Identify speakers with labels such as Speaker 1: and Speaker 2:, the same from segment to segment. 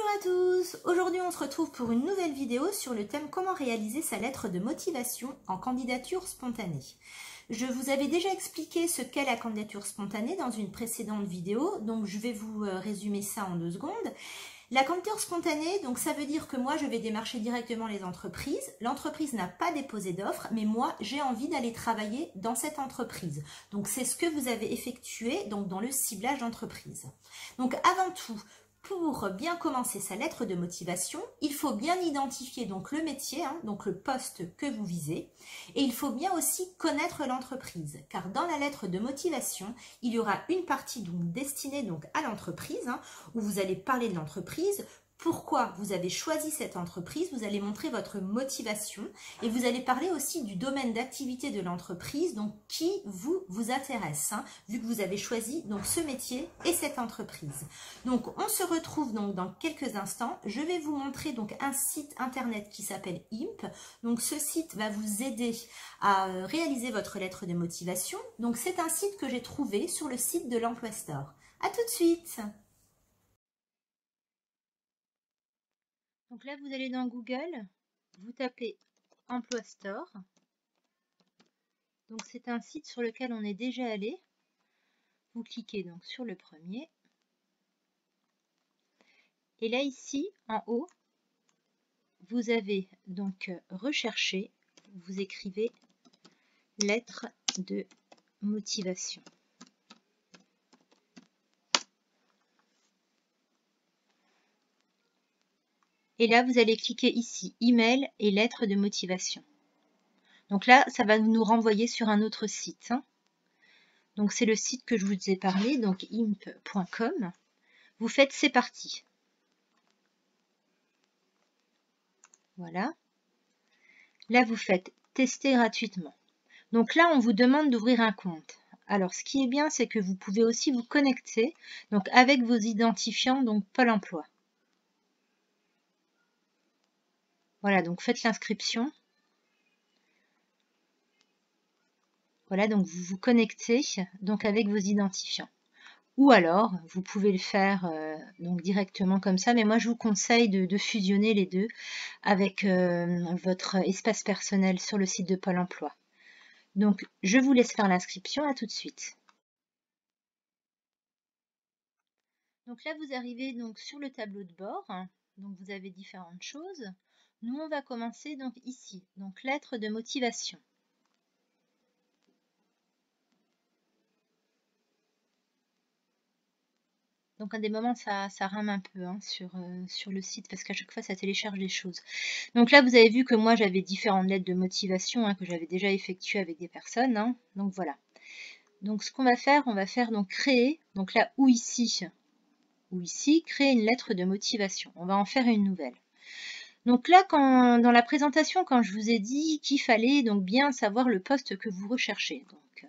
Speaker 1: Bonjour à tous, aujourd'hui on se retrouve pour une nouvelle vidéo sur le thème comment réaliser sa lettre de motivation en candidature spontanée. Je vous avais déjà expliqué ce qu'est la candidature spontanée dans une précédente vidéo, donc je vais vous résumer ça en 2 secondes. La candidature spontanée, donc ça veut dire que moi je vais démarcher directement les entreprises. L'entreprise n'a pas déposé d'offre, mais moi j'ai envie d'aller travailler dans cette entreprise. Donc c'est ce que vous avez effectué donc dans le ciblage d'entreprise. Donc avant tout, pour bien commencer sa lettre de motivation, il faut bien identifier donc le métier, donc le poste que vous visez, et il faut bien aussi connaître l'entreprise, car dans la lettre de motivation, il y aura une partie donc destinée donc à l'entreprise, où vous allez parler de l'entreprise, pourquoi vous avez choisi cette entreprise, vous allez montrer votre motivation et vous allez parler aussi du domaine d'activité de l'entreprise, donc qui vous intéresse, vu que vous avez choisi donc ce métier et cette entreprise. Donc on se retrouve donc dans quelques instants. Je vais vous montrer donc un site internet qui s'appelle IMP. Donc ce site va vous aider à réaliser votre lettre de motivation. Donc c'est un site que j'ai trouvé sur le site de l'Emploi Store. À tout de suite. Donc là, vous allez dans Google, vous tapez Emploi Store. Donc c'est un site sur lequel on est déjà allé. Vous cliquez donc sur le premier. Et là, ici, en haut, vous avez donc recherché, vous écrivez lettre de motivation. Et là, vous allez cliquer ici, email et lettre de motivation. Donc là, ça va nous renvoyer sur un autre site. Donc c'est le site que je vous ai parlé, donc imp.com. Vous faites c'est parti. Voilà. Là, vous faites tester gratuitement. Donc là, on vous demande d'ouvrir un compte. Alors, ce qui est bien, c'est que vous pouvez aussi vous connecter donc avec vos identifiants, donc Pôle emploi. Voilà, donc faites l'inscription. Voilà, donc vous vous connectez donc avec vos identifiants. Ou alors, vous pouvez le faire donc directement comme ça, mais moi je vous conseille de fusionner les deux avec votre espace personnel sur le site de Pôle emploi. Donc, je vous laisse faire l'inscription, à tout de suite. Donc là, vous arrivez donc sur le tableau de bord, donc vous avez différentes choses. Nous, on va commencer donc ici, donc lettre de motivation. Donc à des moments, ça rame un peu sur le site parce qu'à chaque fois, ça télécharge des choses. Donc là, vous avez vu que moi, j'avais différentes lettres de motivation que j'avais déjà effectuées avec des personnes. Donc voilà. Donc ce qu'on va faire, on va faire donc créer, donc là ou ici, créer une lettre de motivation. On va en faire une nouvelle. Donc là, dans la présentation, quand je vous ai dit qu'il fallait donc bien savoir le poste que vous recherchez. Donc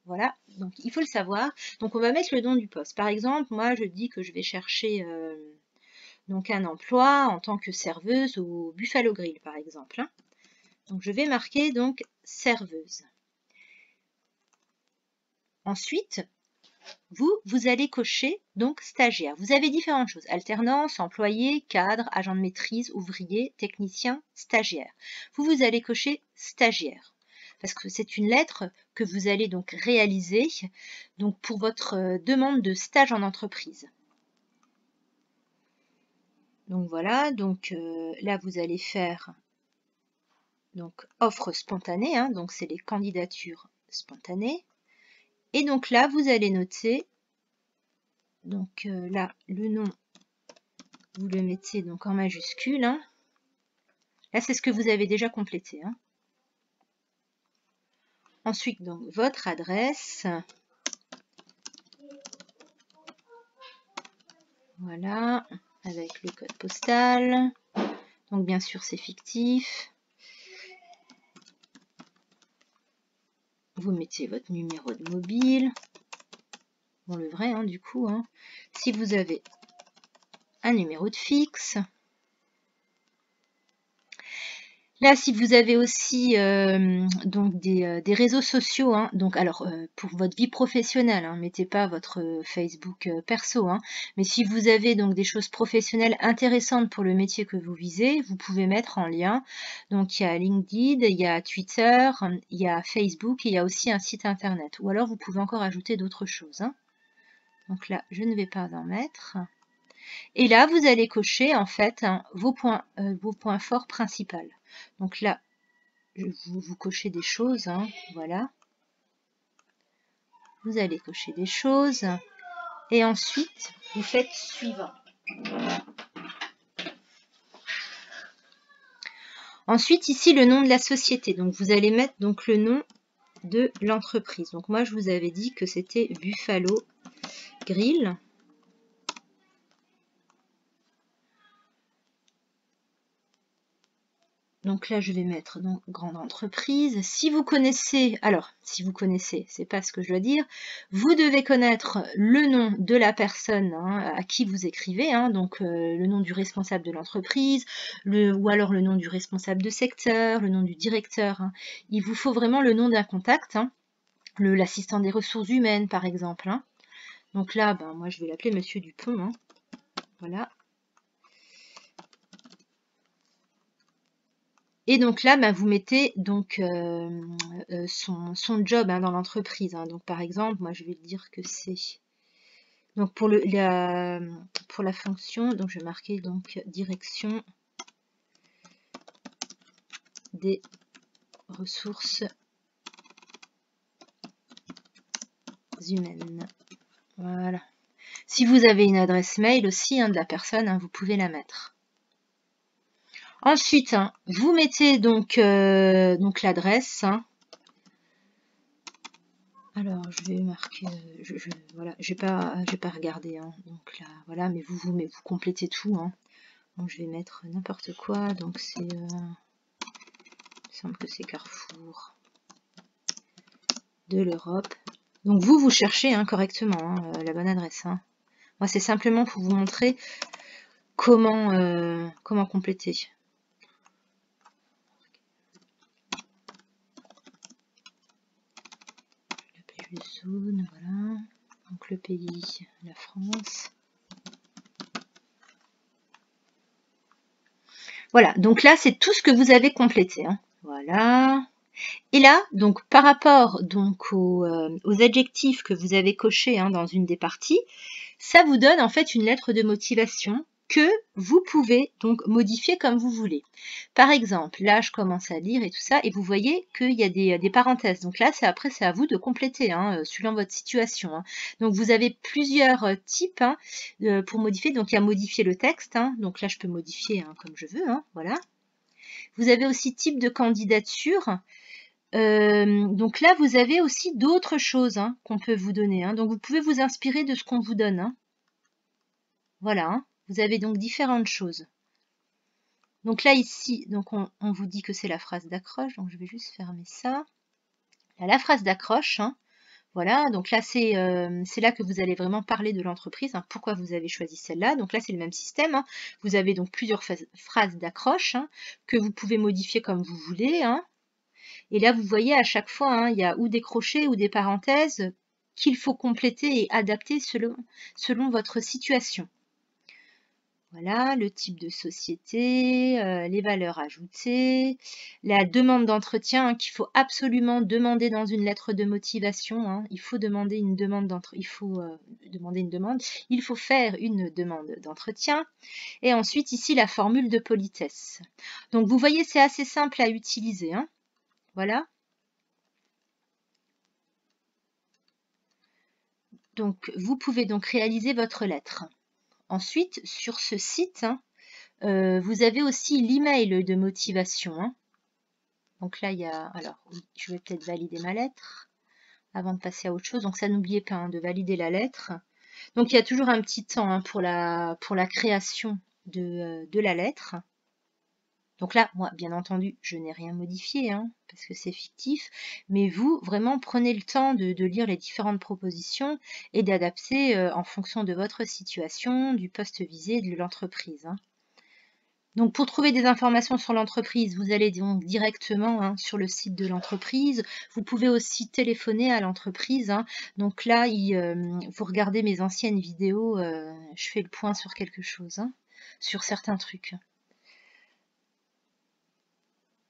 Speaker 1: voilà, donc il faut le savoir. Donc on va mettre le nom du poste. Par exemple, moi je dis que je vais chercher donc un emploi en tant que serveuse au Buffalo Grill, par exemple. Donc je vais marquer donc serveuse. Ensuite, vous allez cocher donc stagiaire. Vous avez différentes choses. Alternance, employé, cadre, agent de maîtrise, ouvrier, technicien, stagiaire. Vous allez cocher stagiaire. Parce que c'est une lettre que vous allez donc réaliser donc pour votre demande de stage en entreprise. Donc voilà, donc là vous allez faire donc offre spontanée, donc c'est les candidatures spontanées. Et donc là vous allez noter donc là, le nom, vous le mettez donc en majuscule. Là, c'est ce que vous avez déjà complété. Ensuite, donc, votre adresse. Voilà, avec le code postal. Donc, bien sûr, c'est fictif. Vous mettez votre numéro de mobile. Bon, le vrai, du coup. Si vous avez un numéro de fixe. Là, si vous avez aussi donc des réseaux sociaux, hein, donc alors pour votre vie professionnelle, hein, mettez pas votre Facebook perso, hein, mais si vous avez donc des choses professionnelles intéressantes pour le métier que vous visez, vous pouvez mettre en lien. Donc il y a LinkedIn, il y a Twitter, il y a Facebook et il y a aussi un site internet. Ou alors vous pouvez encore ajouter d'autres choses, hein. Donc là, je ne vais pas en mettre. Et là, vous allez cocher en fait hein, vos points forts principaux. Donc là, vous cochez des choses, hein, voilà. Vous allez cocher des choses. Et ensuite, vous faites suivant. Ensuite, ici, le nom de la société. Donc, vous allez mettre donc le nom de l'entreprise. Donc, moi, je vous avais dit que c'était Buffalo Grill. Donc là, je vais mettre donc grande entreprise. Si vous connaissez, alors si vous connaissez, c'est pas ce que je dois dire, vous devez connaître le nom de la personne hein, à qui vous écrivez, hein, donc le nom du responsable de l'entreprise, ou alors le nom du responsable de secteur, le nom du directeur. Hein. Il vous faut vraiment le nom d'un contact, hein, l'assistant des ressources humaines par exemple. Hein. Donc là, ben, moi je vais l'appeler Monsieur Dupont. Hein. Voilà. Et donc là, bah, vous mettez donc son job hein, dans l'entreprise. Hein. Donc par exemple, moi je vais dire que c'est donc pour la fonction, donc je vais marquer donc direction des ressources humaines. Voilà. Si vous avez une adresse mail aussi hein, de la personne, hein, vous pouvez la mettre. Ensuite, hein, vous mettez donc l'adresse. Hein. Alors, je vais marquer, voilà, j'ai pas regardé, hein, donc là, voilà, mais vous complétez tout, hein. Donc, je vais mettre n'importe quoi, donc c'est, il me semble que c'est Carrefour de l'Europe. Donc, vous cherchez hein, correctement hein, la bonne adresse. Hein. Moi, c'est simplement pour vous montrer comment compléter. Zone, voilà. Donc le pays, la France. Voilà, donc là c'est tout ce que vous avez complété. Hein. Voilà. Et là, donc par rapport donc aux adjectifs que vous avez cochés hein, dans une des parties, ça vous donne en fait une lettre de motivation que vous pouvez donc modifier comme vous voulez. Par exemple, là je commence à lire et tout ça, et vous voyez qu'il y a des parenthèses. Donc là, après c'est à vous de compléter, hein, suivant votre situation. Hein. Donc vous avez plusieurs types hein, pour modifier. Donc il y a modifier le texte. Hein. Donc là je peux modifier hein, comme je veux. Hein, voilà. Vous avez aussi type de candidature. Donc là, vous avez aussi d'autres choses hein, qu'on peut vous donner. Hein. Donc vous pouvez vous inspirer de ce qu'on vous donne. Hein. Voilà. Hein. Vous avez donc différentes choses. Donc là, ici, donc on vous dit que c'est la phrase d'accroche. Donc je vais juste fermer ça. Là, la phrase d'accroche. Hein. Voilà, donc là, c'est là que vous allez vraiment parler de l'entreprise. Hein, pourquoi vous avez choisi celle-là. Donc là, c'est le même système. Hein. Vous avez donc plusieurs phrases d'accroche hein, que vous pouvez modifier comme vous voulez. Hein. Et là, vous voyez à chaque fois, hein, il y a ou des crochets ou des parenthèses qu'il faut compléter et adapter selon votre situation. Voilà, le type de société, les valeurs ajoutées, la demande d'entretien hein, qu'il faut absolument demander dans une lettre de motivation. Hein. Il faut demander une demande il faut faire une demande d'entretien. Et ensuite, ici, la formule de politesse. Donc, vous voyez, c'est assez simple à utiliser. Hein. Voilà. Donc, vous pouvez donc réaliser votre lettre. Ensuite, sur ce site, hein, vous avez aussi l'email de motivation. Hein. Donc là, il y a... Alors, oui, je vais peut-être valider ma lettre avant de passer à autre chose. Donc ça, n'oubliez pas hein, de valider la lettre. Donc il y a toujours un petit temps hein, pour la création de la lettre. Donc là, moi, bien entendu, je n'ai rien modifié, hein, parce que c'est fictif, mais vous, vraiment, prenez le temps de lire les différentes propositions et d'adapter en fonction de votre situation, du poste visé et de l'entreprise. Hein. Donc, pour trouver des informations sur l'entreprise, vous allez donc directement sur le site de l'entreprise. Vous pouvez aussi téléphoner à l'entreprise. Donc là, vous regardez mes anciennes vidéos, je fais le point sur quelque chose, sur certains trucs.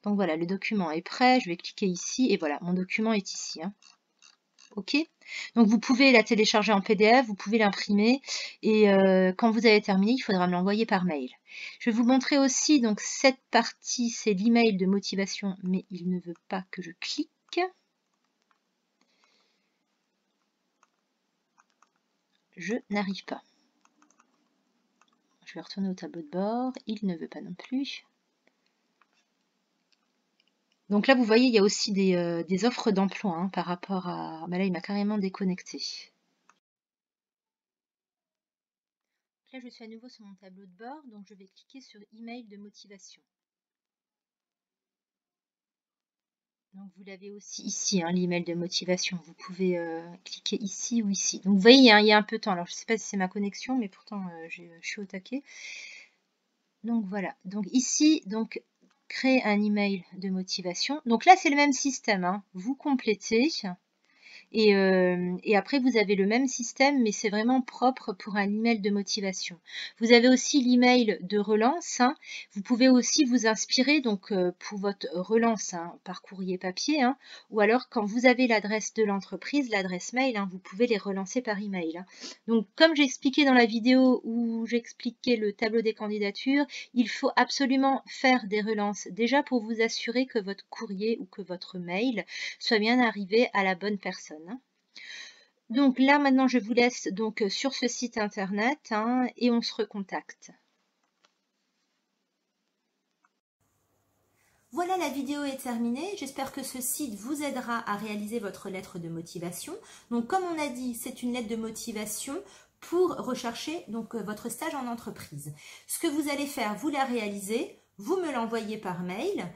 Speaker 1: Donc voilà, le document est prêt. Je vais cliquer ici et voilà, mon document est ici. OK. Donc vous pouvez la télécharger en PDF, vous pouvez l'imprimer et quand vous avez terminé, il faudra me l'envoyer par mail. Je vais vous montrer aussi, donc cette partie, c'est l'email de motivation, mais il ne veut pas que je clique. Je n'arrive pas. Je vais retourner au tableau de bord, il ne veut pas non plus. Donc là, vous voyez, il y a aussi des offres d'emploi par rapport à... Ben là, il m'a carrément déconnecté. Là, je suis à nouveau sur mon tableau de bord, donc je vais cliquer sur email de motivation. Donc vous l'avez aussi ici, l'email de motivation. Vous pouvez cliquer ici ou ici. Donc vous voyez, il y a un peu de temps. Alors je ne sais pas si c'est ma connexion, mais pourtant je suis au taquet. Donc voilà. Donc ici, donc créer un email de motivation. Donc là, c'est le même système. Vous complétez. Et après, vous avez le même système, mais c'est vraiment propre pour un email de motivation. Vous avez aussi l'email de relance. Vous pouvez aussi vous inspirer donc pour votre relance par courrier papier, ou alors quand vous avez l'adresse de l'entreprise, l'adresse mail, vous pouvez les relancer par email. Donc, comme j'ai expliqué dans la vidéo où j'expliquais le tableau des candidatures, il faut absolument faire des relances déjà pour vous assurer que votre courrier ou que votre mail soit bien arrivé à la bonne personne. Donc là, maintenant, je vous laisse donc sur ce site internet et on se recontacte. Voilà, la vidéo est terminée. J'espère que ce site vous aidera à réaliser votre lettre de motivation. Donc, comme on a dit, c'est une lettre de motivation pour rechercher donc votre stage en entreprise. Ce que vous allez faire, vous la réalisez. Vous me l'envoyez par mail,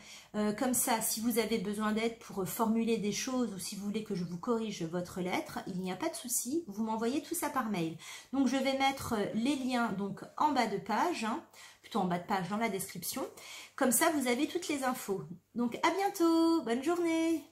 Speaker 1: comme ça, si vous avez besoin d'aide pour formuler des choses ou si vous voulez que je vous corrige votre lettre, il n'y a pas de souci, vous m'envoyez tout ça par mail. Donc, je vais mettre les liens donc en bas de page, plutôt en bas de page dans la description. Comme ça, vous avez toutes les infos. Donc, à bientôt, bonne journée!